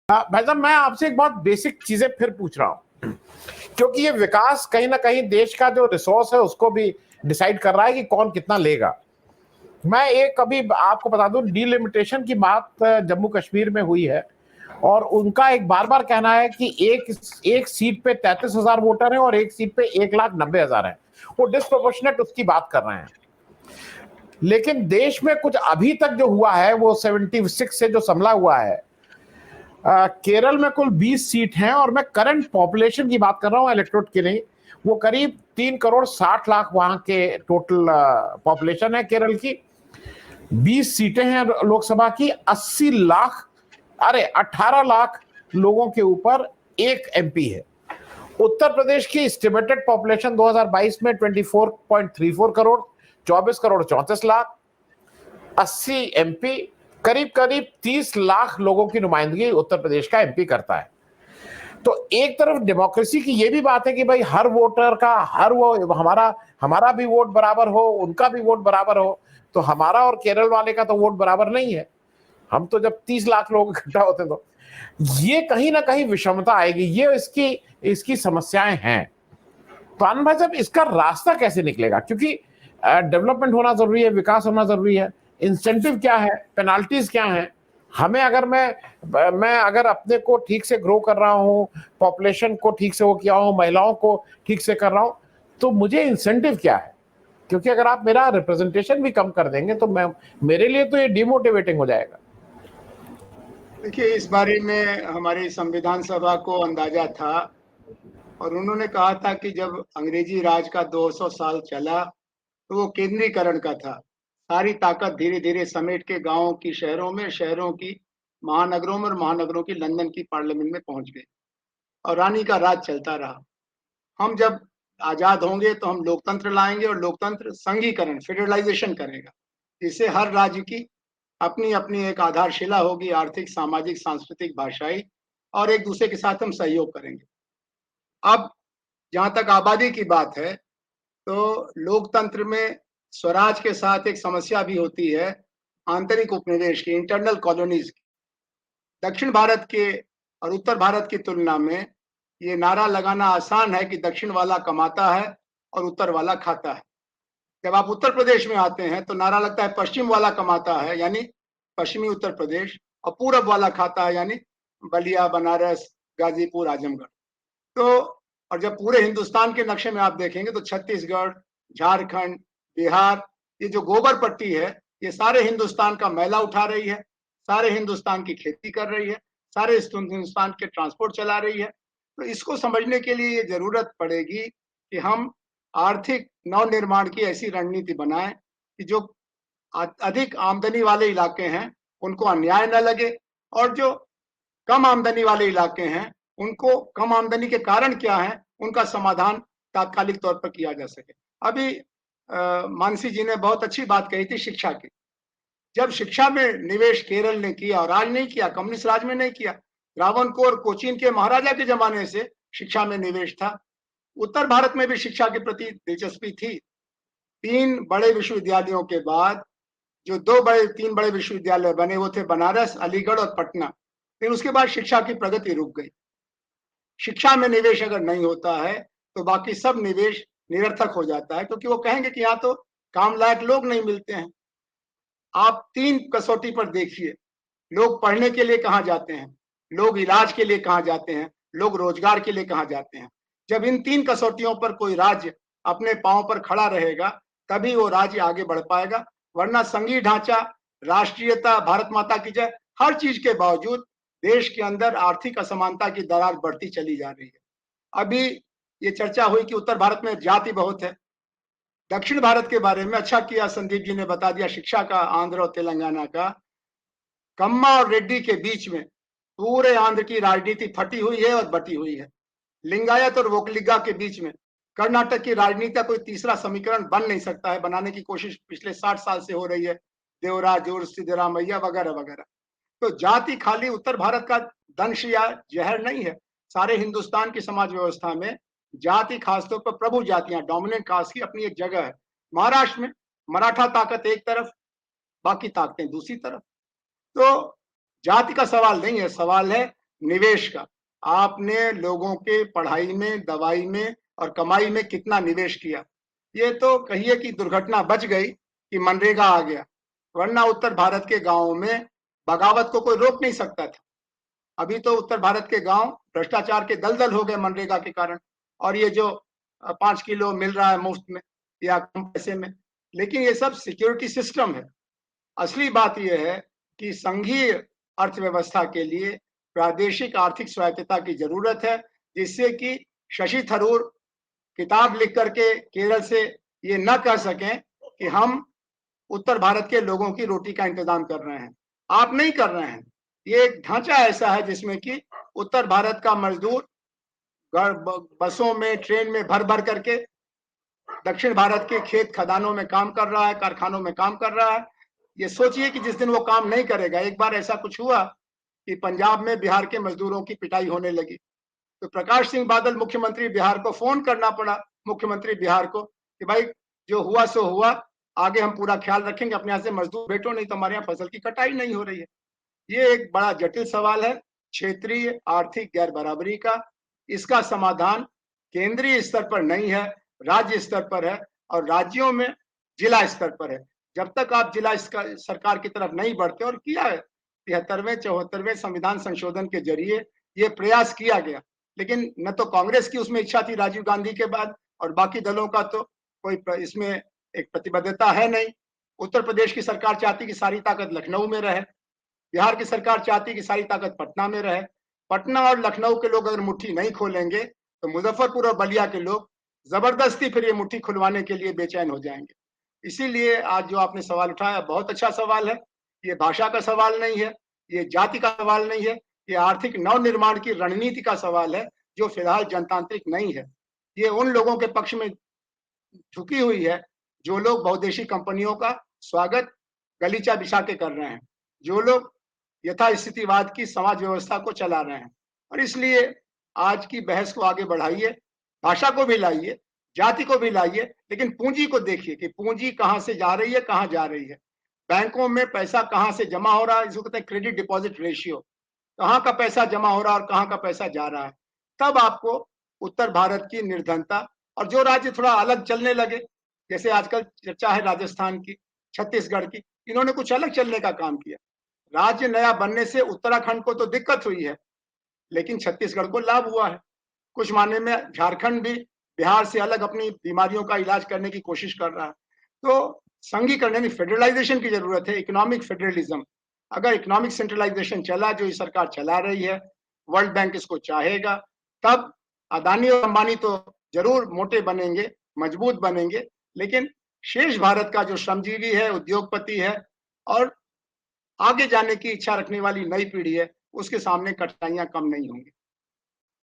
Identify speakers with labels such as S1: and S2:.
S1: भाई साहब, मैं आपसे एक बहुत बेसिक चीजें फिर पूछ रहा हूँ, क्योंकि ये विकास कहीं ना कहीं देश का जो रिसोर्स है उसको भी डिसाइड कर रहा है कि कौन कितना लेगा। मैं एक अभी आपको बता दूं, डीलिमिटेशन की बात जम्मू कश्मीर में हुई है और उनका एक बार बार कहना है कि एक सीट पे 33,000 वोटर हैं और एक सीट पे 1,90,000 है। वो डिस्प्रोपोर्शनेट उसकी बात कर रहे हैं। लेकिन देश में कुछ अभी तक जो हुआ है वो 76 से जो संभला हुआ है। केरल में कुल 20 सीट हैं और मैं करंट पॉपुलेशन की बात कर रहा हूं, इलेक्टोरेट की नहीं। वो करीब 3,60,00,000 वहां के टोटल पॉपुलेशन है केरल की। 20 सीटें हैं लोकसभा की, 80 लाख, अरे 18 लाख लोगों के ऊपर एक एमपी है। उत्तर प्रदेश की एस्टिमेटेड पॉपुलेशन 2022 में 24.34 करोड़, 24 करोड़ 34 लाख, 80 एमपी, करीब करीब 30 लाख लोगों की नुमाइंदगी उत्तर प्रदेश का एमपी करता है। तो एक तरफ डेमोक्रेसी की ये भी बात है कि भाई हर वोटर का हमारा भी वोट बराबर हो, उनका भी वोट बराबर हो। तो हमारा और केरल वाले का तो वोट बराबर नहीं है। हम तो जब 30 लाख लोग इकट्ठा होते तो ये कहीं ना कहीं विषमता आएगी। ये इसकी इसकी समस्याएं हैं। तो आनंद भाई साहब, इसका रास्ता कैसे निकलेगा? क्योंकि डेवलपमेंट होना जरूरी है, विकास होना जरूरी है। इंसेंटिव क्या है, पेनाल्टीज क्या है? हमें अगर मैं अगर अपने को ठीक से ग्रो कर रहा हूँ, पॉपुलेशन को ठीक से वो किया हूँ, महिलाओं को ठीक से कर रहा हूँ, तो मुझे इंसेंटिव क्या है? क्योंकि अगर आप मेरा रिप्रेजेंटेशन भी कम कर देंगे तो मेरे लिए तो ये डिमोटिवेटिंग हो जाएगा।
S2: देखिए, इस बारे में हमारी संविधान सभा को अंदाजा था और उन्होंने कहा था कि जब अंग्रेजी राज का 200 साल चला तो वो केंद्रीकरण का था। सारी ताकत धीरे धीरे समेट के गांवों की शहरों में, शहरों की महानगरों में और महानगरों की लंदन की पार्लियामेंट में पहुंच गई और रानी का राज चलता रहा। हम जब आजाद होंगे तो हम लोकतंत्र लाएंगे और लोकतंत्र संघीकरण, फेडरलाइजेशन करेगा, जिससे हर राज्य की अपनी अपनी एक आधारशिला होगी, आर्थिक, सामाजिक, सांस्कृतिक, भाषाई, और एक दूसरे के साथ हम सहयोग करेंगे। अब जहां तक आबादी की बात है, तो लोकतंत्र में स्वराज के साथ एक समस्या भी होती है, आंतरिक उपनिवेश की, इंटरनल कॉलोनीज की। दक्षिण भारत के और उत्तर भारत की तुलना में ये नारा लगाना आसान है कि दक्षिण वाला कमाता है और उत्तर वाला खाता है। जब आप उत्तर प्रदेश में आते हैं तो नारा लगता है पश्चिम वाला कमाता है, यानी पश्चिमी उत्तर प्रदेश, और पूरब वाला खाता है, यानी बलिया, बनारस, गाजीपुर, आजमगढ़। तो और जब पूरे हिंदुस्तान के नक्शे में आप देखेंगे तो छत्तीसगढ़, झारखंड, बिहार, ये जो गोबर पट्टी है, ये सारे हिंदुस्तान का मैला उठा रही है, सारे हिंदुस्तान की खेती कर रही है, सारे हिंदुस्तान के ट्रांसपोर्ट चला रही है। तो इसको समझने के लिए ये जरूरत पड़ेगी कि हम आर्थिक नवनिर्माण की ऐसी रणनीति बनाएं कि जो अधिक आमदनी वाले इलाके हैं उनको अन्याय न लगे, और जो कम आमदनी वाले इलाके हैं उनको कम आमदनी के कारण क्या है उनका समाधान तात्कालिक तौर पर किया जा सके। अभी मानसी जी ने बहुत अच्छी बात कही थी शिक्षा की। जब शिक्षा में निवेश केरल ने किया, और आज नहीं किया, कम्युनिस्ट राज में नहीं किया, त्रावणकोर, कोचीन के महाराजा के जमाने से शिक्षा में निवेश था। उत्तर भारत में भी शिक्षा के प्रति दिलचस्पी थी। 3 बड़े विश्वविद्यालयों के बाद जो 3 बड़े विश्वविद्यालय बने वो थे बनारस, अलीगढ़ और पटना। फिर उसके बाद शिक्षा की प्रगति रुक गई। शिक्षा में निवेश अगर नहीं होता है तो बाकी सब निवेश निरर्थक हो जाता है, क्योंकि वो कहेंगे कि यहाँ तो काम लायक लोग नहीं मिलते हैं। आप 3 कसौटी पर देखिए, लोग पढ़ने के लिए कहाँ जाते हैं, लोग इलाज के लिए कहाँ जाते हैं, लोग रोजगार के लिए कहाँ जाते हैं। जब इन 3 कसौटियों पर कोई राज्य अपने पांव पर खड़ा रहेगा तभी वो राज्य आगे बढ़ पाएगा, वरना संघीय ढांचा, राष्ट्रीयता, भारत माता की जय, हर चीज के बावजूद देश के अंदर आर्थिक असमानता की दरार बढ़ती चली जा रही है। अभी ये चर्चा हुई कि उत्तर भारत में जाति बहुत है। दक्षिण भारत के बारे में अच्छा किया संदीप जी ने बता दिया, शिक्षा का, आंध्र और तेलंगाना का। कम्मा और रेड्डी के बीच में पूरे आंध्र की राजनीति फटी हुई है और बटी हुई है। लिंगायत और वोकलिगा के बीच में कर्नाटक की राजनीति का कोई तीसरा समीकरण बन नहीं सकता है, बनाने की कोशिश पिछले 60 साल से हो रही है, देवराज और सिद्धरामैया वगैरह वगैरह। तो जाति खाली उत्तर भारत का दंश या जहर नहीं है। सारे हिंदुस्तान की समाज व्यवस्था में जाति, खासतौर पर प्रभु जातियां, डोमिनेंट कास्ट की अपनी एक जगह है। महाराष्ट्र में मराठा ताकत एक तरफ, बाकी ताकतें दूसरी तरफ। तो जाति का सवाल नहीं है, सवाल है निवेश का। आपने लोगों के पढ़ाई में, दवाई में और कमाई में कितना निवेश किया। ये तो कहिए कि दुर्घटना बच गई कि मनरेगा आ गया, वरना उत्तर भारत के गांवों में बगावत को कोई रोक नहीं सकता था। अभी तो उत्तर भारत के गांव भ्रष्टाचार के दलदल हो गए मनरेगा के कारण। और ये जो 5 किलो मिल रहा है मुफ्त में या कम पैसे में, लेकिन ये सब सिक्योरिटी सिस्टम है। असली बात यह है कि संघीय अर्थव्यवस्था के लिए प्रादेशिक आर्थिक स्वायत्तता की जरूरत है, जिससे कि शशि थरूर किताब लिख करके केरल से ये न कह सकें कि हम उत्तर भारत के लोगों की रोटी का इंतजाम कर रहे हैं। आप नहीं कर रहे हैं। ये एक ढांचा ऐसा है जिसमें कि उत्तर भारत का मजदूर बसों में, ट्रेन में भर भर करके दक्षिण भारत के खेत खदानों में काम कर रहा है, कारखानों में काम कर रहा है। ये सोचिए कि जिस दिन वो काम नहीं करेगा, एक बार ऐसा कुछ हुआ कि पंजाब में बिहार के मजदूरों की पिटाई होने लगी, तो प्रकाश सिंह बादल मुख्यमंत्री बिहार को फोन करना पड़ा, मुख्यमंत्री बिहार को, कि भाई जो हुआ सो हुआ, आगे हम पूरा ख्याल रखेंगे, अपने यहाँ से मजदूर भेटो, नहीं तो हमारे यहाँ फसल की कटाई नहीं हो रही है। ये एक बड़ा जटिल सवाल है क्षेत्रीय आर्थिक गैर बराबरी का। इसका समाधान केंद्रीय स्तर पर नहीं है, राज्य स्तर पर है, और राज्यों में जिला स्तर पर है। जब तक आप जिला सरकार की तरफ नहीं बढ़ते, और किया है 73वें 74वें संविधान संशोधन के जरिए ये प्रयास किया गया, लेकिन न तो कांग्रेस की उसमें इच्छा थी राजीव गांधी के बाद, और बाकी दलों का तो कोई इसमें एक प्रतिबद्धता है नहीं। उत्तर प्रदेश की सरकार चाहती कि सारी ताकत लखनऊ में रहे, बिहार की सरकार चाहती कि सारी ताकत पटना में रहे। पटना और लखनऊ के लोग अगर मुट्ठी नहीं खोलेंगे तो मुजफ्फरपुर और बलिया के लोग जबरदस्ती फिर ये मुट्ठी खुलवाने के लिए बेचैन हो जाएंगे। इसीलिए आज जो आपने सवाल उठाया बहुत अच्छा सवाल है। ये भाषा का सवाल नहीं है, ये जाति का सवाल नहीं है, ये आर्थिक नवनिर्माण की रणनीति का सवाल है, जो फिलहाल जनतांत्रिक नहीं है। ये उन लोगों के पक्ष में झुकी हुई है जो लोग बहुदेशी कंपनियों का स्वागत गलीचा बिछा के कर रहे हैं, जो लोग यथास्थितिवाद की समाज व्यवस्था को चला रहे हैं। और इसलिए आज की बहस को आगे बढ़ाइए, भाषा को भी लाइए, जाति को भी लाइए, लेकिन पूंजी को देखिए कि पूंजी कहां से जा रही है, कहां जा रही है। बैंकों में पैसा कहां से जमा हो रहा है, इसको कहते हैं क्रेडिट डिपॉजिट रेशियो, कहां का पैसा जमा हो रहा है और कहां का पैसा जा रहा है। तब आपको उत्तर भारत की निर्धनता, और जो राज्य थोड़ा अलग चलने लगे, जैसे आजकल चर्चा है राजस्थान की, छत्तीसगढ़ की, इन्होंने कुछ अलग चलने का काम किया। राज्य नया बनने से उत्तराखंड को तो दिक्कत हुई है, लेकिन छत्तीसगढ़ को लाभ हुआ है। कुछ मायने में झारखंड भी बिहार से अलग अपनी बीमारियों का इलाज करने की कोशिश कर रहा है। तो संघीकरण यानी फेडरलाइजेशन की जरूरत है, इकोनॉमिक फेडरलिज्म। अगर इकोनॉमिक सेंट्रलाइजेशन चला, जो ये सरकार चला रही है, वर्ल्ड बैंक इसको चाहेगा, तब अदानी और अंबानी तो जरूर मोटे बनेंगे, मजबूत बनेंगे, लेकिन शेष भारत का जो श्रमजीवी है, उद्योगपति है और आगे जाने की इच्छा रखने वाली नई पीढ़ी है, उसके सामने कठिनाइयां कम नहीं होंगी।